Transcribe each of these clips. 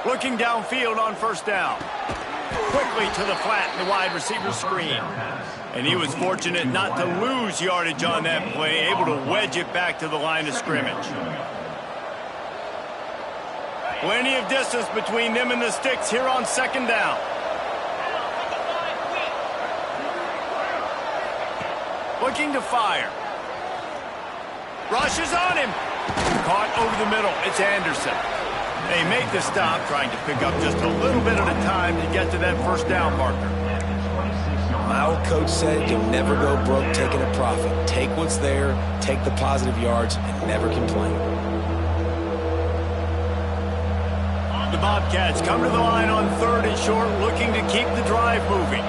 Looking downfield on first down. Quickly to the flat in the wide receiver screen. And he was fortunate not to lose yardage on that play, able to wedge it back to the line of scrimmage. Plenty of distance between them and the sticks here on second down. Looking to fire. Rushes on him. Caught over the middle. It's Anderson. They make the stop, trying to pick up just a little bit at a time to get to that first down marker. My old coach said you'll never go broke taking a profit. Take what's there, take the positive yards, and never complain. The Bobcats come to the line on third and short, looking to keep the drive moving.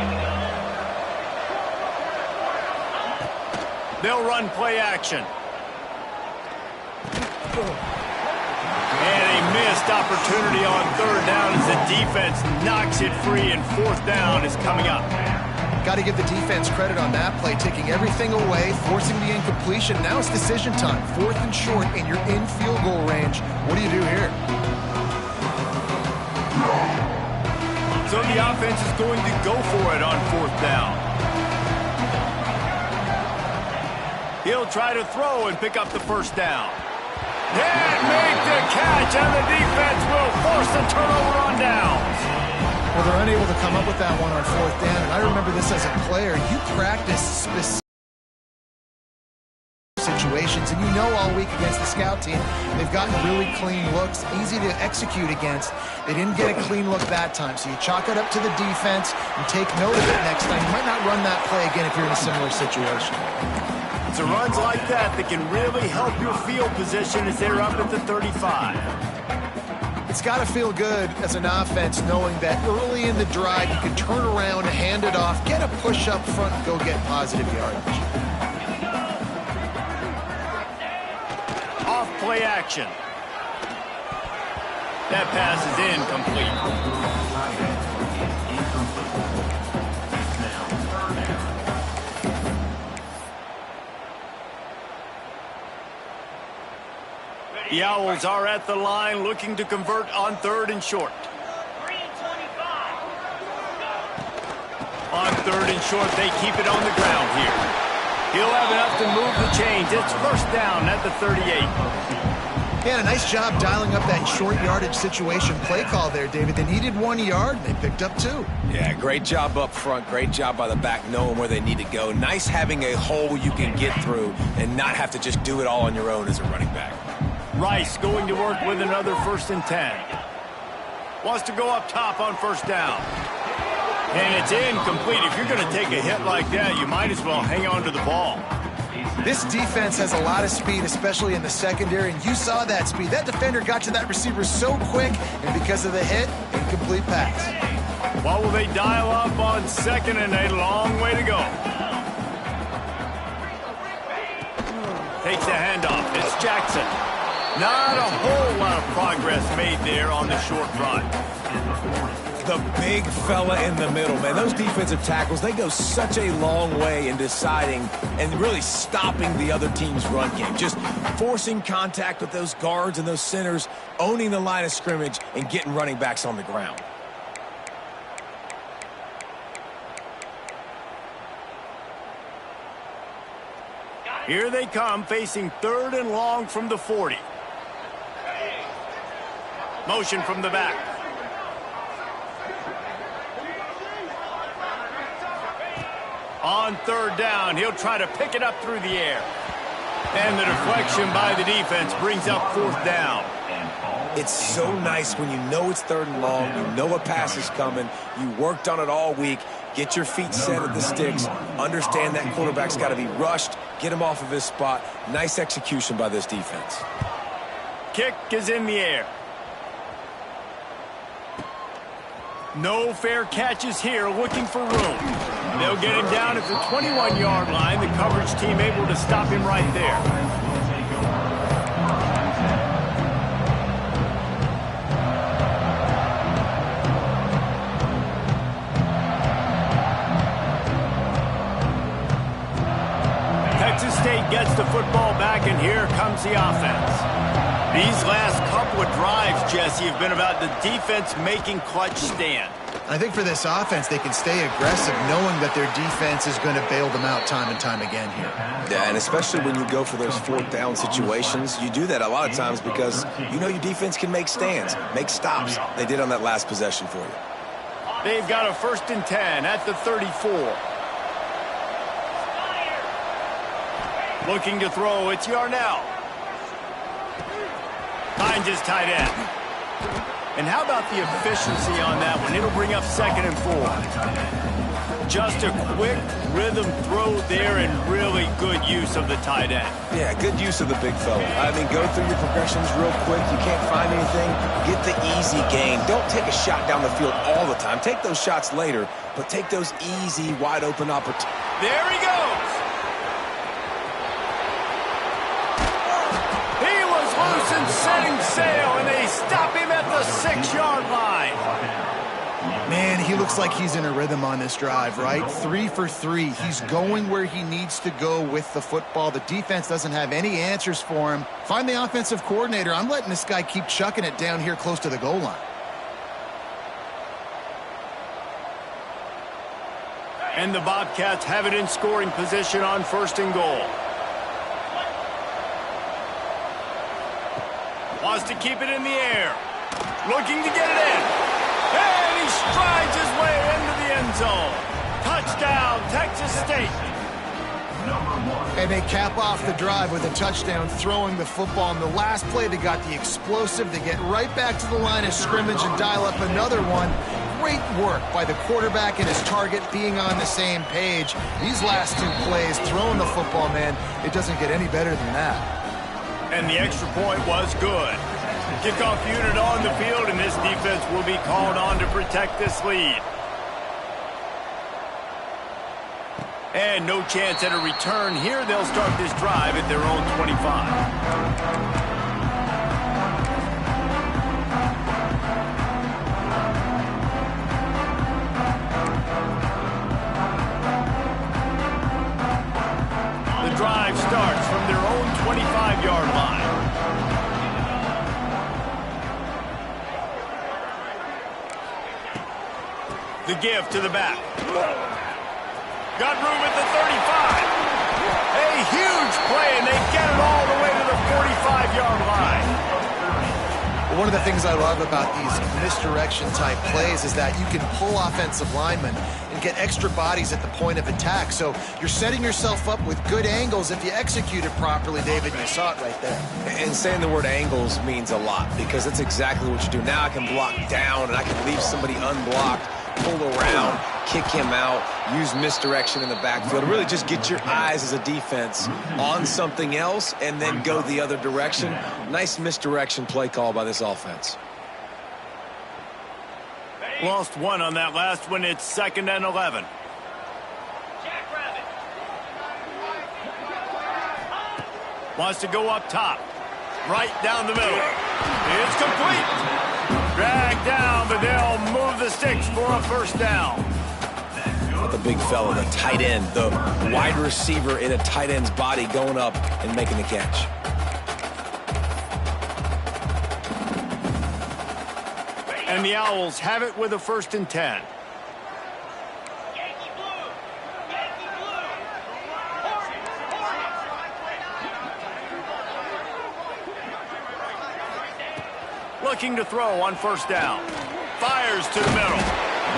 They'll run play action. And a missed opportunity on third down as the defense knocks it free, and fourth down is coming up. Got to give the defense credit on that play, taking everything away, forcing the incompletion. Now it's decision time. Fourth and short, and you're in field goal range. What do you do here? So the offense is going to go for it on fourth down. He'll try to throw and pick up the first down. And make the catch, and the defense will force the turnover on downs. Well, they're unable to come up with that one on fourth down, and I remember this as a player. You practice specific situations, and you know all week against the scout team, they've gotten really clean looks, easy to execute against. They didn't get a clean look that time, so you chalk it up to the defense and take note of it next time. You might not run that play again if you're in a similar situation. It's a runs like that that can really help your field position as they're up at the 35. It's got to feel good as an offense knowing that early in the drive you can turn around, hand it off, get a push up front, and go get positive yardage. Off play action. That pass is incomplete. The Owls are at the line looking to convert on third and short. On third and short, they keep it on the ground here. He'll have enough to move the chains. It's first down at the 38. Yeah, a nice job dialing up that short yardage situation play call there, David. They needed 1 yard, and they picked up 2. Yeah, great job up front. Great job by the back knowing where they need to go. Nice having a hole you can get through and not have to just do it all on your own as a running back. Rice going to work with another 1st and 10. Wants to go up top on first down. And it's incomplete. If you're going to take a hit like that, you might as well hang on to the ball. This defense has a lot of speed, especially in the secondary, and you saw that speed. That defender got to that receiver so quick, and because of the hit, incomplete pass. What will they dial up on second and a long way to go? Takes the handoff. It's Jackson. Not a whole lot of progress made there on the short run. The big fella in the middle, man. Those defensive tackles, they go such a long way in deciding and really stopping the other team's run game. Just forcing contact with those guards and those centers, owning the line of scrimmage, and getting running backs on the ground. Here they come, facing third and long from the 40. Motion from the back. On third down, he'll try to pick it up through the air. And the deflection by the defense brings up fourth down. It's so nice when you know it's third and long, you know a pass is coming, you worked on it all week, get your feet set at the sticks, understand that quarterback's got to be rushed, get him off of his spot. Nice execution by this defense. Kick is in the air. No fair catches here, looking for room. They'll get him down at the 21-yard line. The coverage team able to stop him right there. Texas State gets the football back, and here comes the offense. These last couple couple of drives, Jesse, have been about the defense making clutch stand. I think for this offense, they can stay aggressive knowing that their defense is going to bail them out time and time again here. Yeah, and especially when you go for those fourth down situations, you do that a lot of times because you know your defense can make stands, make stops. They did on that last possession for you. They've got a 1st and 10 at the 34. Looking to throw, it's Yarnell. Finds his tight end. And how about the efficiency on that one? It'll bring up 2nd and 4. Just a quick rhythm throw there and really good use of the tight end. Yeah, good use of the big fella. I mean, go through your progressions real quick. You can't find anything. Get the easy gain. Don't take a shot down the field all the time. Take those shots later, but take those easy, wide-open opportunities. There he goes. He was loose and setting sail, and they stop him at the 6-yard line. Man, he looks like he's in a rhythm on this drive, right? 3 for 3. He's going where he needs to go with the football. The defense doesn't have any answers for him. Find the offensive coordinator. I'm letting this guy keep chucking it down here close to the goal line. And the Bobcats have it in scoring position on 1st and goal. Wants to keep it in the air. Looking to get it in. And he strides his way into the end zone. Touchdown, Texas State. And they cap off the drive with a touchdown, throwing the football. In the last play, they got the explosive. They get right back to the line of scrimmage and dial up another one. Great work by the quarterback and his target being on the same page. These last 2 plays, throwing the football, man, it doesn't get any better than that. And the extra point was good. Kickoff unit on the field, and this defense will be called on to protect this lead. And no chance at a return here. They'll start this drive at their own 25. The drive starts from their own 25-yard line. The give to the back. Got room at the 35. A huge play, and they get it all the way to the 45-yard line. Well, one of the things I love about these misdirection-type plays is that you can pull offensive linemen and get extra bodies at the point of attack. So you're setting yourself up with good angles if you execute it properly, David. You saw it right there. And saying the word angles means a lot because that's exactly what you do. Now I can block down, and I can leave somebody unblocked, pull around, kick him out, use misdirection in the backfield. Really just get your eyes as a defense on something else and then go the other direction. Nice misdirection play call by this offense. Lost one on that last one. It's 2nd and 11. Wants to go up top. Right down the middle. It's complete. Dragged down, but they'll move the sticks for a 1st down. The big fella, the tight end, the wide receiver in a tight end's body going up and making the catch. And the Owls have it with a 1st and 10. Looking to throw on 1st down. Fires to the middle.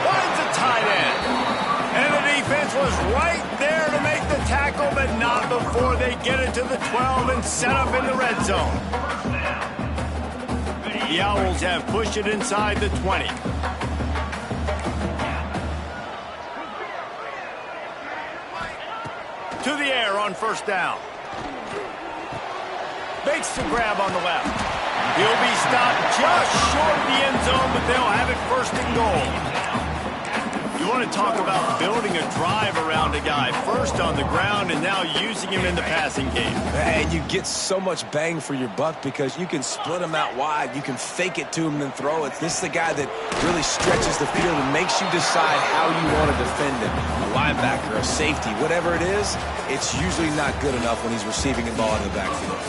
Finds a tight end. And the defense was right there to make the tackle, but not before they get it to the 12 and set up in the red zone. The Owls have pushed it inside the 20. To the air on 1st down. Makes the grab on the left. He'll be stopped just short of the end zone, but they'll have it 1st and goal. You want to talk about building a drive around a guy. First on the ground and now using him in the passing game. And you get so much bang for your buck because you can split him out wide. You can fake it to him and throw it. This is the guy that really stretches the field and makes you decide how you want to defend him. A linebacker, a safety, whatever it is, it's usually not good enough when he's receiving the ball in the backfield.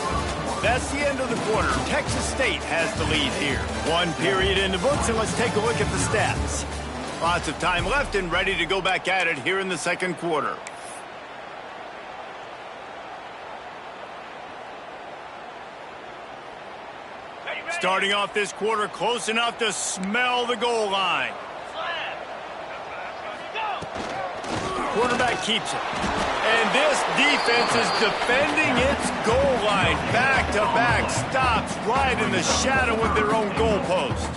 That's the end of the quarter. Texas State has the lead here. One period in the books, and let's take a look at the stats. Lots of time left and ready to go back at it here in the second quarter. Starting off this quarter close enough to smell the goal line. Quarterback keeps it. And this defense is defending its goal line. Back-to-back stops right in the shadow of their own goalpost.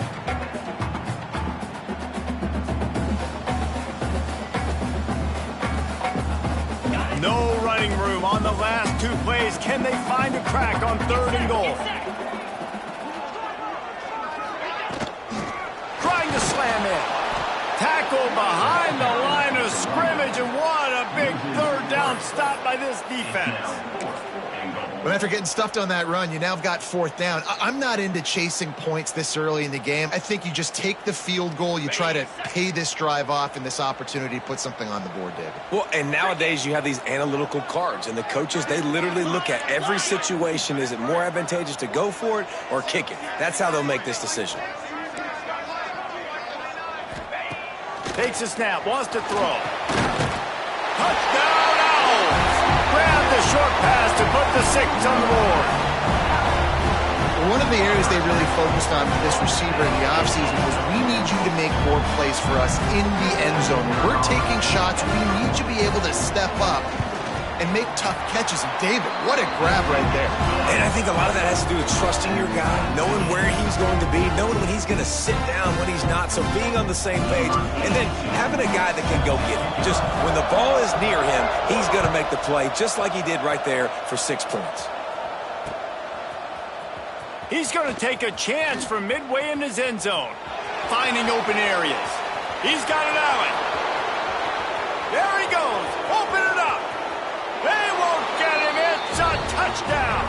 No running room on the last two plays. Can they find a crack on 3rd and goal? Trying to slam in. Tackle behind the line of scrimmage, and what a big 3rd down stop by this defense. But after getting stuffed on that run, you now have got 4th down. I'm not into chasing points this early in the game. I think you just take the field goal. You try to pay this drive off and this opportunity to put something on the board, David. Well, and nowadays you have these analytical cards, and the coaches, they literally look at every situation. Is it more advantageous to go for it or kick it? That's how they'll make this decision. Takes a snap, wants to throw. Touchdown, Owls! Grab the short pass to put the 6 on the board. One of the areas they really focused on for this receiver in the offseason was we need you to make more plays for us in the end zone. When we're taking shots, we need you to be able to step up and make tough catches. And David, what a grab right there. And I think a lot of that has to do with trusting your guy, knowing where he's going to be, knowing when he's going to sit down, when he's not, so being on the same page, and then having a guy that can go get it. Just when the ball is near him, he's going to make the play, just like he did right there for 6 points. He's going to take a chance from midway in his end zone, finding open areas. He's got it, Allen. There he goes. Open it up. They won't get him. It's a touchdown.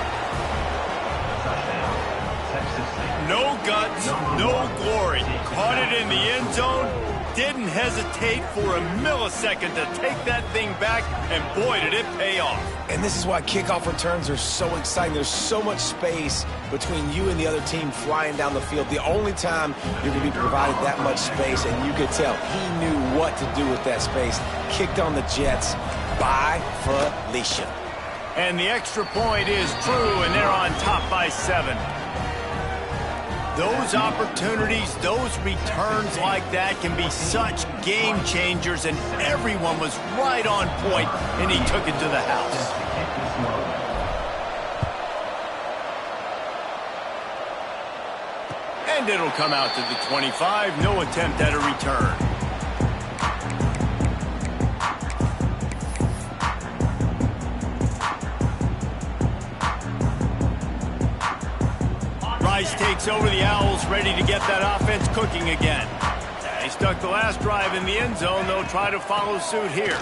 No guts, no glory. Caught it in the end zone. Didn't hesitate for a millisecond to take that thing back, and boy, did it pay off. And this is why kickoff returns are so exciting. There's so much space between you and the other team flying down the field. The only time you're going to be provided that much space, and you could tell he knew what to do with that space. Kicked on the Jets by Felicia. And the extra point is true, and they're on top by 7. Those opportunities, those returns like that can be such game changers, and everyone was right on point, and he took it to the house. And it'll come out to the 25. No attempt at a return. Rice takes over the Owls, ready to get that offense cooking again. They stuck the last drive in the end zone. They'll try to follow suit here.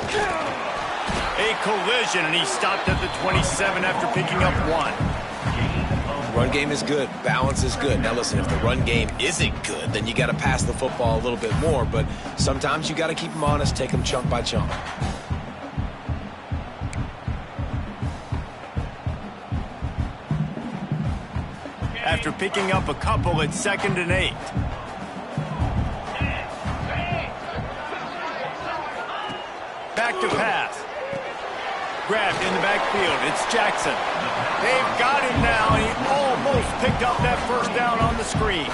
A collision, and he stopped at the 27 after picking up 1. Run game is good. Balance is good. Now listen, if the run game isn't good, then you got to pass the football a little bit more. But sometimes you got to keep them honest, take them chunk by chunk. After picking up a couple, it's 2nd and 8. Back to pass. Grabbed in the backfield. It's Jackson. They've got him now, and he almost picked up that 1st down on the screen.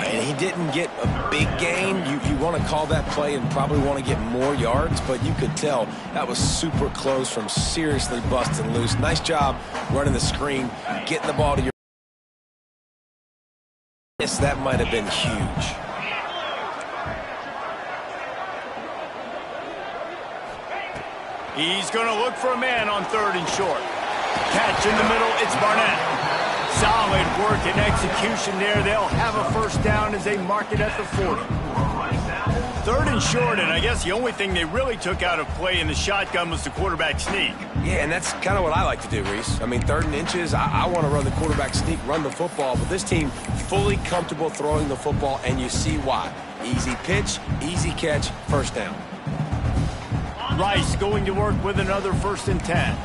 And he didn't get a big gain. You want to call that play and probably want to get more yards, but you could tell that was super close from seriously busting loose. Nice job running the screen, getting the ball to your... Yes, that might have been huge. He's going to look for a man on 3rd and short. Catch in the middle, it's Barnett. Solid work and execution there. They'll have a 1st down as they mark it at the 40. 3rd and short, and I guess the only thing they really took out of play in the shotgun was the quarterback sneak. Yeah, and that's kind of what I like to do, Reese. I mean, 3rd and inches, I want to run the quarterback sneak, run the football, but this team fully comfortable throwing the football, and you see why. Easy pitch, easy catch, 1st down. Rice going to work with another 1st and 10.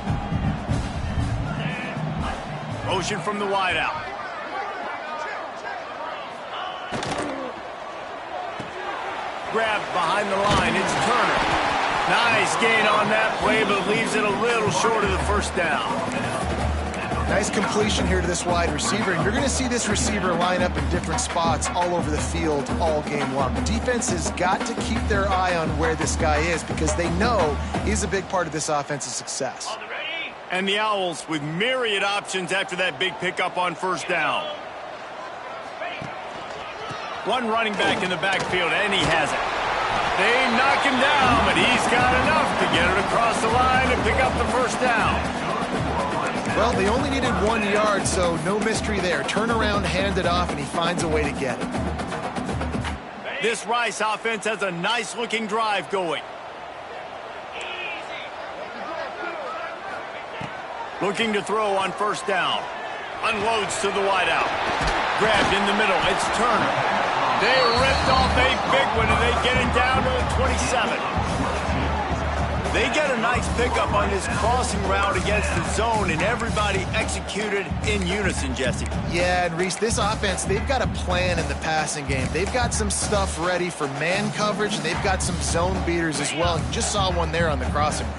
Motion from the wideout. Grabbed behind the line. It's Turner. Nice gain on that play, but leaves it a little short of the first down. Nice completion here to this wide receiver. And you're going to see this receiver line up in different spots all over the field all game long. The defense has got to keep their eye on where this guy is because they know he's a big part of this offense's success. And the Owls with myriad options after that big pickup on first down. One running back in the backfield, and he has it. They knock him down, but he's got enough to get it across the line and pick up the first down. Well, they only needed 1 yard, so no mystery there. Turn around, hand it off, and he finds a way to get it. This Rice offense has a nice-looking drive going. Looking to throw on first down. Unloads to the wideout. Grabbed in the middle. It's Turner. They ripped off a big one, and they get it down to the 27. They get a nice pickup on this crossing route against the zone, and everybody executed in unison, Jesse. Yeah, and Reese, this offense, they've got a plan in the passing game. They've got some stuff ready for man coverage, and they've got some zone beaters as well. You just saw one there on the crossing route.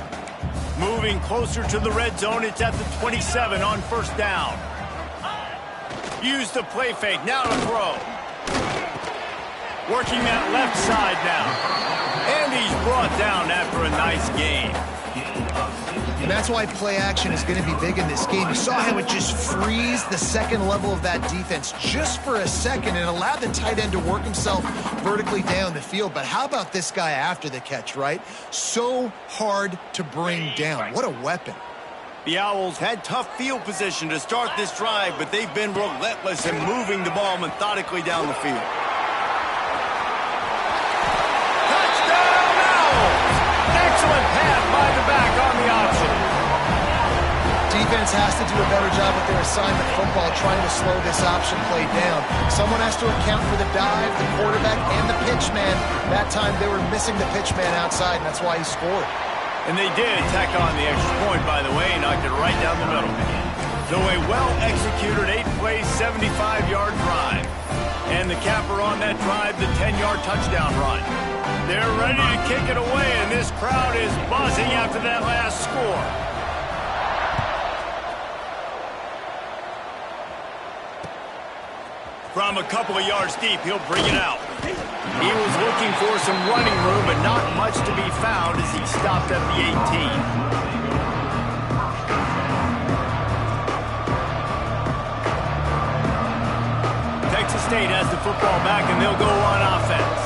Moving closer to the red zone, it's at the 27 on first down. Use the play fake, now to throw. Working that left side now. And he's brought down after a nice gain. And that's why play action is going to be big in this game. You saw how it just frees the second level of that defense just for a second and allowed the tight end to work himself vertically down the field. But how about this guy after the catch, right? So hard to bring down. What a weapon. The Owls had tough field position to start this drive, but they've been relentless in moving the ball methodically down the field. Excellent pass by the back on the option. Defense has to do a better job with their assignment football trying to slow this option play down. Someone has to account for the dive, the quarterback, and the pitch man. That time they were missing the pitch man outside, and that's why he scored. And they did tack on the extra point, by the way, knocked it right down the middle. So a well-executed 8-play, 75-yard drive. And the capper on that drive, the 10-yard touchdown run. They're ready to kick it away, and this crowd is buzzing after that last score. From a couple of yards deep, he'll bring it out. He was looking for some running room, but not much to be found as he stopped at the 18. Texas State has the football back, and they'll go on offense.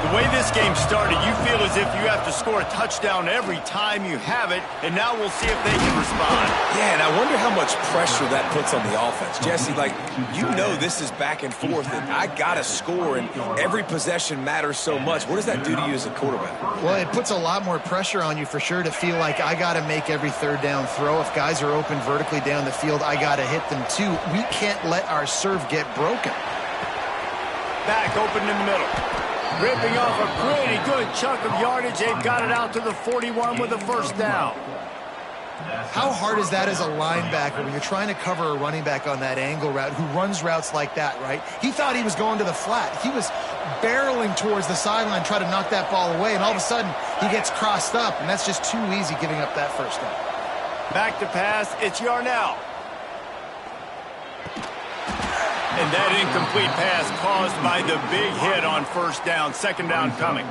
The way this game started, you feel as if you have to score a touchdown every time you have it, and now we'll see if they can respond. Yeah, and I wonder how much pressure that puts on the offense. Jesse, like, you know this is back and forth, and I got to score, and every possession matters so much. What does that do to you as a quarterback? Well, it puts a lot more pressure on you for sure to feel like I got to make every third down throw. If guys are open vertically down the field, I got to hit them too. We can't let our serve get broken. Back open in the middle. Ripping off a pretty good chunk of yardage. They've got it out to the 41 with a first down. How hard is that as a linebacker when you're trying to cover a running back on that angle route who runs routes like that, right? He thought he was going to the flat. He was barreling towards the sideline trying to knock that ball away, and all of a sudden he gets crossed up, and that's just too easy giving up that first down. Back to pass. It's Yarnell. And that incomplete pass caused by the big hit on first down. Second down coming.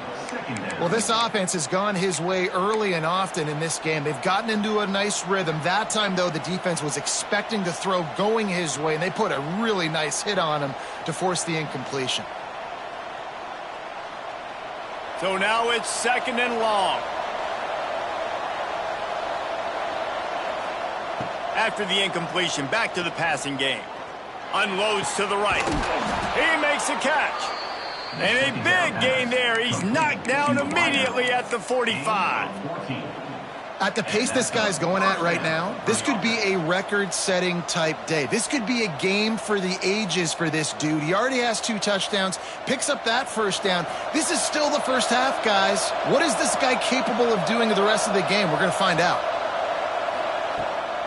Well, this offense has gone his way early and often in this game. They've gotten into a nice rhythm. That time, though, the defense was expecting to throw going his way, and they put a really nice hit on him to force the incompletion. So now it's second and long. After the incompletion, back to the passing game. Unloads to the right. He makes a catch. And a big gain there. He's knocked down immediately at the 45. At the pace this guy's going at right now, this could be a record-setting type day. This could be a game for the ages for this dude. He already has 2 touchdowns, picks up that first down. This is still the first half, guys. What is this guy capable of doing the rest of the game? We're going to find out.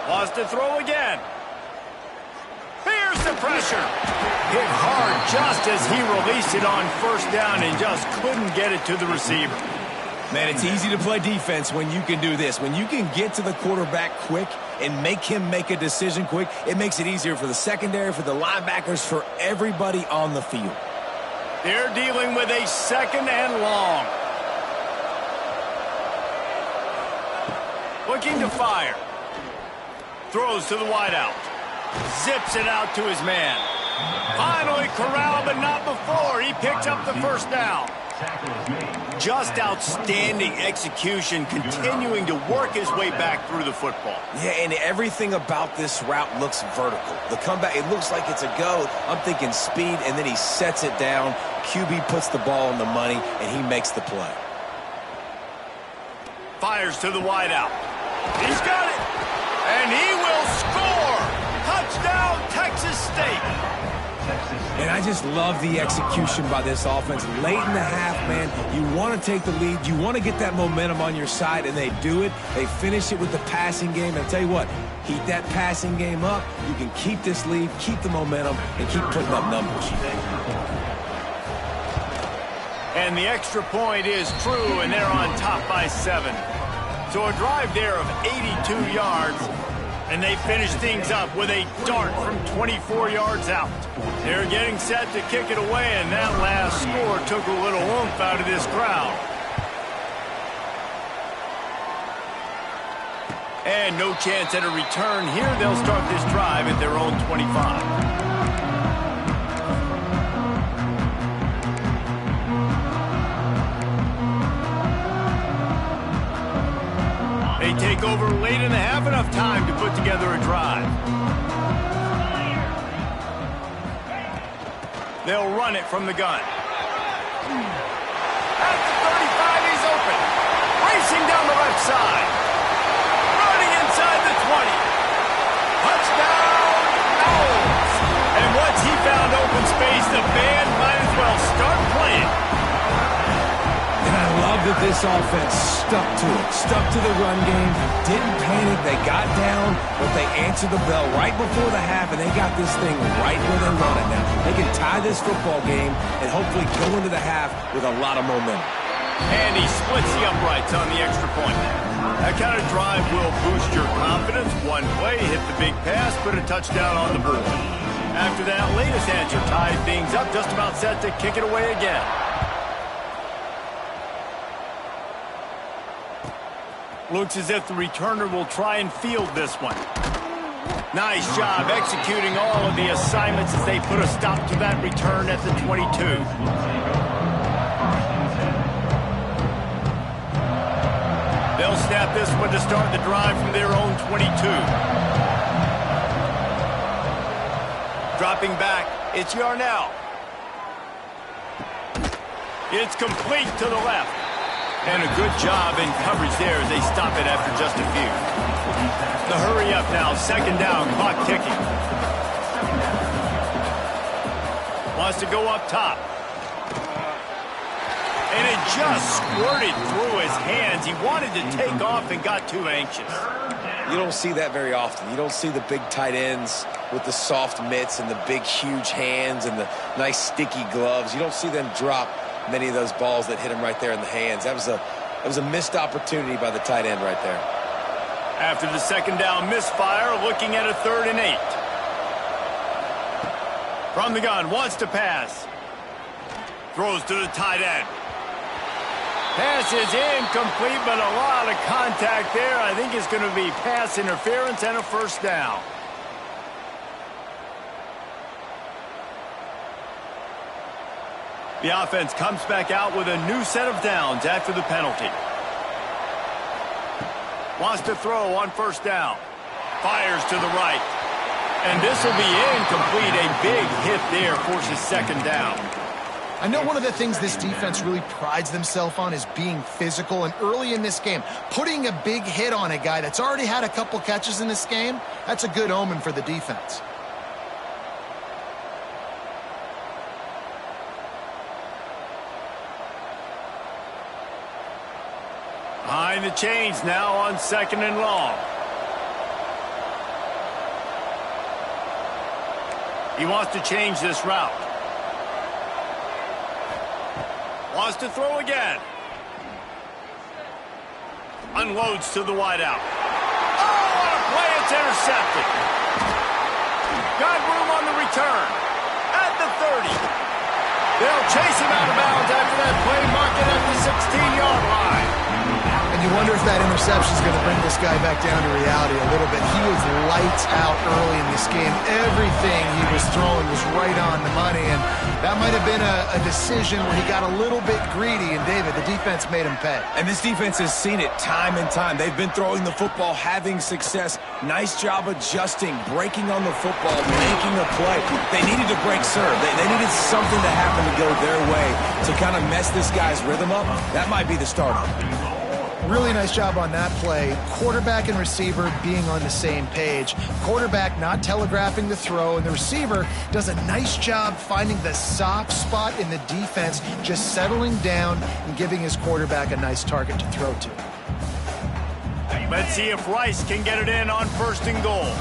Wants to throw again. pressure. Hit hard just as he released it on first down and just couldn't get it to the receiver. Man, it's easy to play defense when you can do this. When you can get to the quarterback quick and make him make a decision quick, it makes it easier for the secondary, for the linebackers, for everybody on the field. They're dealing with a 2nd and long. Looking to fire. Throws to the wideout. Zips it out to his man. Finally corralled, but not before. He picked up the first down. Just outstanding execution, continuing to work his way back through the football. Yeah, and everything about this route looks vertical. The comeback, it looks like it's a go. I'm thinking speed, and then he sets it down. QB puts the ball on the money, and he makes the play. Fires to the wideout. He's got it. And he will score. Touchdown, Texas State. And I just love the execution by this offense. Late in the half, man, you want to take the lead. You want to get that momentum on your side, and they do it. They finish it with the passing game. And I tell you what, heat that passing game up. You can keep this lead, keep the momentum, and keep putting up numbers. And the extra point is true, and they're on top by 7. So a drive there of 82 yards. And they finish things up with a dart from 24 yards out. They're getting set to kick it away, and that last score took a little oomph out of this crowd. And no chance at a return here. They'll start this drive at their own 25. They take over late in the half, enough time to put together a drive. They'll run it from the gun. At the 35, he's open. Racing down the left side. Running inside the 20. Touchdown, Owls. And once he found open space, the band might as well start playing. And I love that this offense stuck to it, stuck to the run game, didn't panic, they got down, but they answered the bell right before the half, and they got this thing right where they want it now. They can tie this football game and hopefully go into the half with a lot of momentum. And he splits the uprights on the extra point. That kind of drive will boost your confidence. One play, hit the big pass, put a touchdown on the board. After that latest answer tied things up, just about set to kick it away again. Looks as if the returner will try and field this one. Nice job executing all of the assignments as they put a stop to that return at the 22. They'll snap this one to start the drive from their own 22. Dropping back, it's Yarnell. It's complete to the left. And a good job in coverage there as they stop it after just a few. The hurry up now, 2nd down, clock ticking. Wants to go up top. And it just squirted through his hands. He wanted to take off and got too anxious. You don't see that very often. You don't see the big tight ends with the soft mitts and the big, huge hands and the nice, sticky gloves. You don't see them drop many of those balls that hit him right there in the hands. That was a missed opportunity by the tight end right there. After the 2nd down misfire, looking at a 3rd and 8. From the gun, wants to pass. Throws to the tight end. Pass is incomplete, but a lot of contact there. I think it's going to be pass interference and a 1st down. The offense comes back out with a new set of downs after the penalty. Wants to throw on 1st down. Fires to the right. And this will be incomplete. A big hit there forces 2nd down. I know one of the things this defense really prides themselves on is being physical, and early in this game, putting a big hit on a guy that's already had a couple catches in this game, that's a good omen for the defense. Behind the chains now on 2nd and long. He wants to change this route. Wants to throw again. Unloads to the wideout. Oh, what a play. It's intercepted. Got room on the return. At the 30. They'll chase him out of bounds after that play. Mark it at the 16-yard line. And you wonder if that interception is going to bring this guy back down to reality a little bit. He was lights out early in this game. Everything he was throwing was right on the money, and that might have been a decision where he got a little bit greedy, and David, the defense made him pay. And this defense has seen it time and time. They've been throwing the football, having success. Nice job adjusting, breaking on the football, making a play. They needed to break serve. They needed something to happen to go their way to kind of mess this guy's rhythm up. That might be the start of it. Really nice job on that play. Quarterback and receiver being on the same page. Quarterback not telegraphing the throw, and the receiver does a nice job finding the soft spot in the defense, just settling down and giving his quarterback a nice target to throw to. Let's see if Rice can get it in on 1st and goal.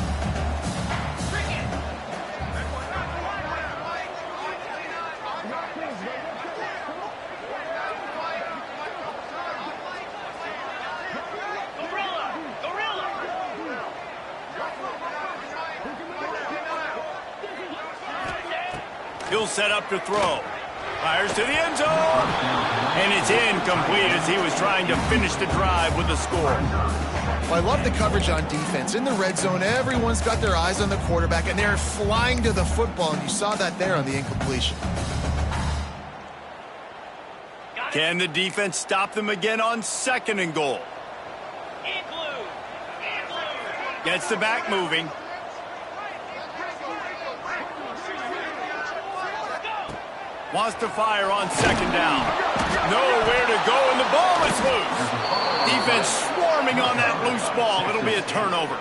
He'll set up to throw. Fires to the end zone. And it's incomplete as he was trying to finish the drive with a score. Well, I love the coverage on defense. In the red zone, everyone's got their eyes on the quarterback, and they're flying to the football, and you saw that there on the incompletion. Can the defense stop them again on 2nd and goal? Gets the back moving. Wants to fire on 2nd down. Nowhere to go, and the ball is loose. Defense swarming on that loose ball. It'll be a turnover.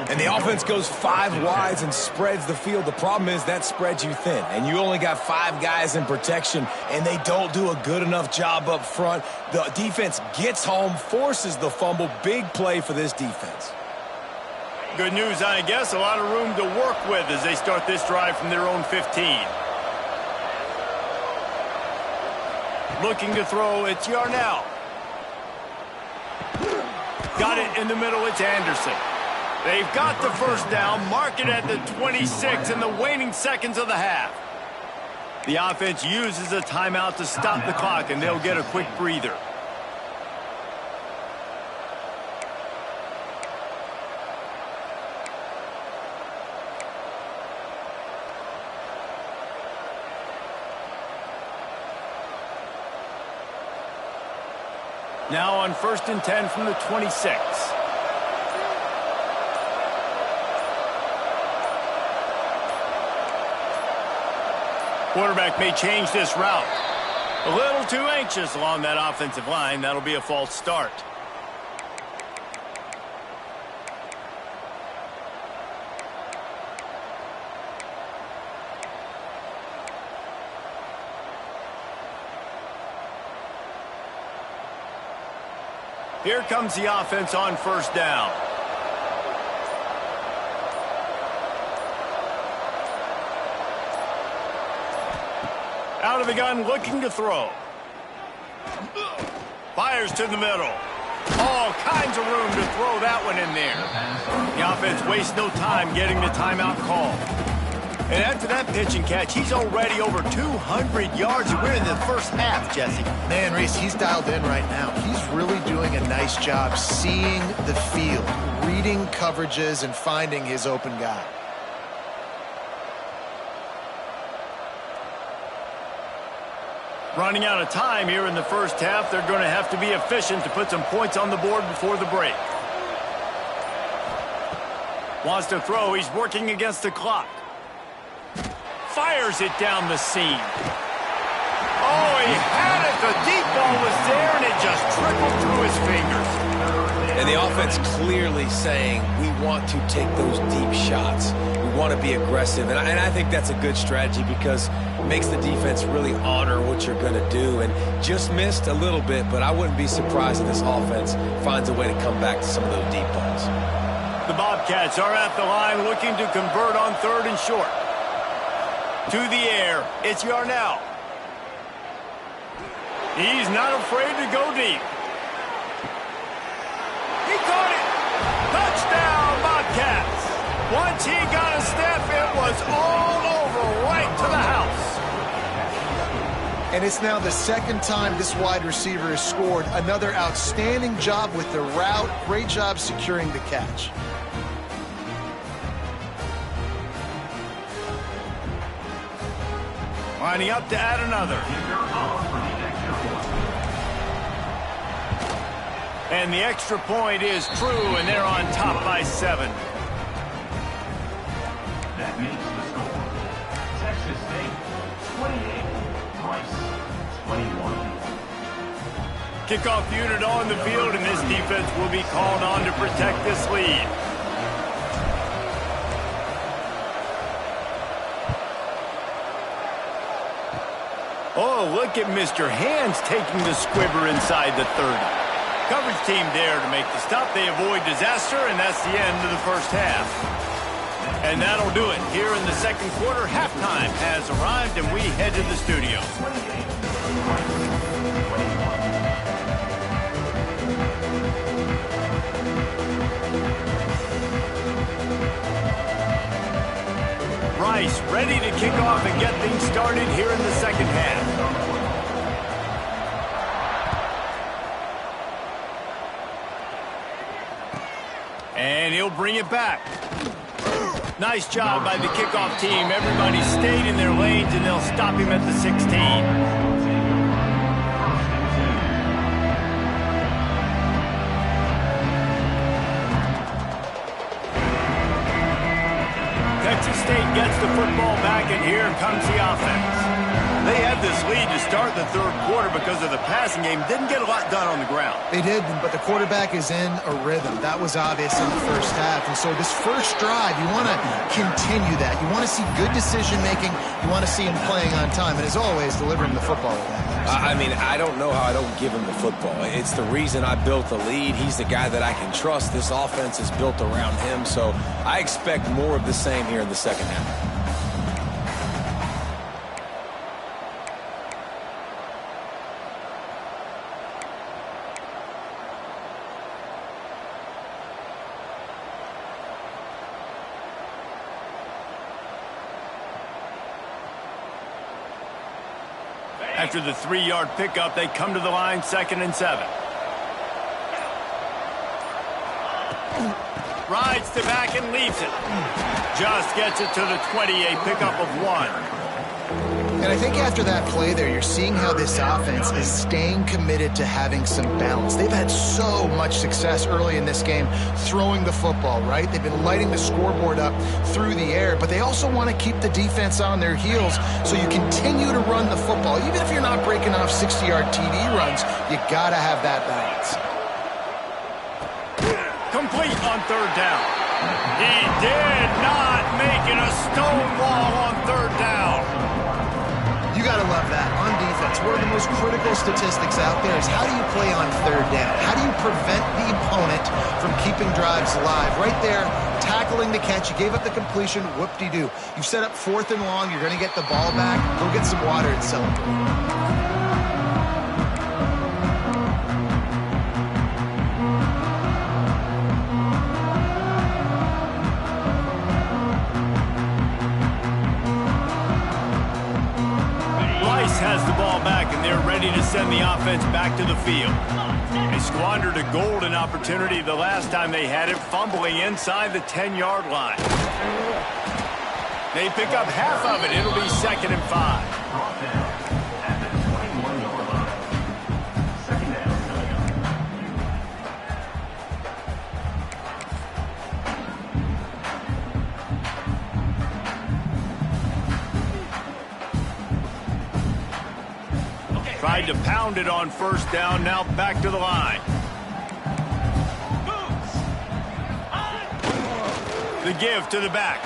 And the offense goes 5 wides and spreads the field. The problem is that spreads you thin, and you only got 5 guys in protection, and they don't do a good enough job up front. The defense gets home, forces the fumble. Big play for this defense. Good news, I guess. A lot of room to work with as they start this drive from their own 15. Looking to throw, it's Yarnell. Got it in the middle, it's Anderson. They've got the 1st down, mark it at the 26 in the waning seconds of the half. The offense uses a timeout to stop the clock, and they'll get a quick breather. Now on 1st and 10 from the 26. Quarterback may change this route. A little too anxious along that offensive line. That'll be a false start. Here comes the offense on 1st down. Out of the gun, looking to throw. Fires to the middle. All kinds of room to throw that one in there. The offense wastes no time getting the timeout call. And after that pitch and catch, he's already over 200 yards. We're in the 1st half, Jesse. Man, Reese, he's dialed in right now. He's really doing a nice job seeing the field, reading coverages, and finding his open guy. Running out of time here in the 1st half. They're going to have to be efficient to put some points on the board before the break. Wants to throw. He's working against the clock. Fires it down the seam. Oh, he had it. The deep ball was there, and it just trickled through his fingers. And the offense clearly saying, we want to take those deep shots. We want to be aggressive. And I think that's a good strategy because it makes the defense really honor what you're going to do. And just missed a little bit, but I wouldn't be surprised if this offense finds a way to come back to some of those deep balls. The Bobcats are at the line looking to convert on 3rd and short. To the air, it's Yarnell. He's not afraid to go deep. He caught it. Touchdown, Bobcats. Once he got a step, it was all over, right to the house. And it's now the second time this wide receiver has scored. Another outstanding job with the route. Great job securing the catch. Lining up to add another. And the extra point is true, and they're on top by 7. That makes the score. Texas State, 28. Rice, 21. Kickoff unit on the field, and this defense will be called on to protect this lead. Oh, look at Mr. Hands taking the squibber inside the 30. Coverage team there to make the stop. They avoid disaster, and that's the end of the first half. And that'll do it. Here in the second quarter, halftime has arrived, and we head to the studio. Rice ready to kick off and get things started here in the second half. And he'll bring it back. Nice job by the kickoff team. Everybody stayed in their lanes, and they'll stop him at the 16. Texas State gets the football back, and here comes the offense. They had this lead to start the third quarter because of the passing game. Didn't get a lot done on the ground. They did, but the quarterback is in a rhythm. That was obvious in the first half. And so this first drive, you want to continue that. You want to see good decision-making. You want to see him playing on time. And as always, delivering the football. I mean, I don't know how I don't give him the football. It's the reason I built the lead. He's the guy that I can trust. This offense is built around him. So I expect more of the same here in the second half. After the 3-yard pickup, they come to the line, 2nd and 7. Rides to back and leaves it. Just gets it to the 20, a pickup of 1. And I think after that play there, you're seeing how this offense is staying committed to having some balance. They've had so much success early in this game throwing the football, right? They've been lighting the scoreboard up through the air, but they also want to keep the defense on their heels, so you continue to run the football. Even if you're not breaking off 60-yard TD runs, you got to have that balance. Complete on 3rd down. He did not make it a stonewall on 3rd down. You got to love that on defense. One of the most critical statistics out there is how do you play on 3rd down? How do you prevent the opponent from keeping drives alive? Right there, tackling the catch. You gave up the completion. Whoop-de-doo. You've set up 4th and long. You're going to get the ball back. Go get some water and celebrate. Has the ball back, and they're ready to send the offense back to the field. They squandered a golden opportunity the last time they had it, fumbling inside the 10-yard line. They pick up half of it. It'll be 2nd and 5. Tried to pound it on 1st down, now back to the line. The give to the back.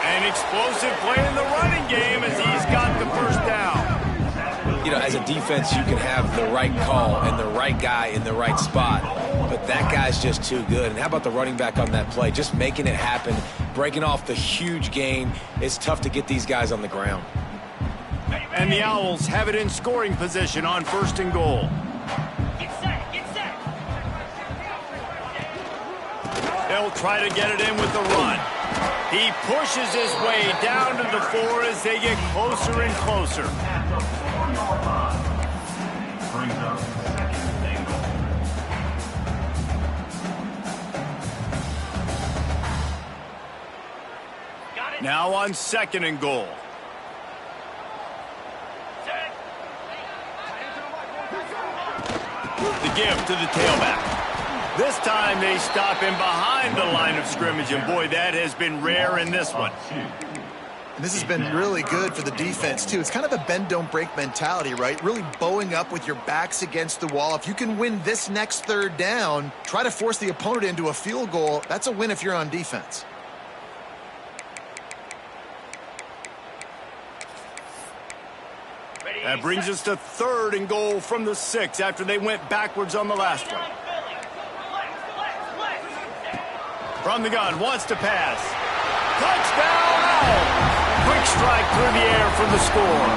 An explosive play in the running game as he's got the 1st down. You know, as a defense, you can have the right call and the right guy in the right spot. But that guy's just too good. And how about the running back on that play? Just making it happen, breaking off the huge gain. It's tough to get these guys on the ground. And the Owls have it in scoring position on 1st and goal. Get set, get set. They'll try to get it in with the run. He pushes his way down to the 4 as they get closer and closer. At the 4-yard line. Brings up 2nd and goal. Got it. Now on 2nd and goal. Set. The give to the tailback. This time they stop him behind the line of scrimmage, and boy, that has been rare in this one. And this has been really good for the defense, too. It's kind of a bend-don't-break mentality, right? Really bowing up with your backs against the wall. If you can win this next 3rd down, try to force the opponent into a field goal. That's a win if you're on defense. That brings us to 3rd and goal from the 6 after they went backwards on the last one. From the gun, wants to pass. Touchdown, Owl! Quick strike through the air for the score.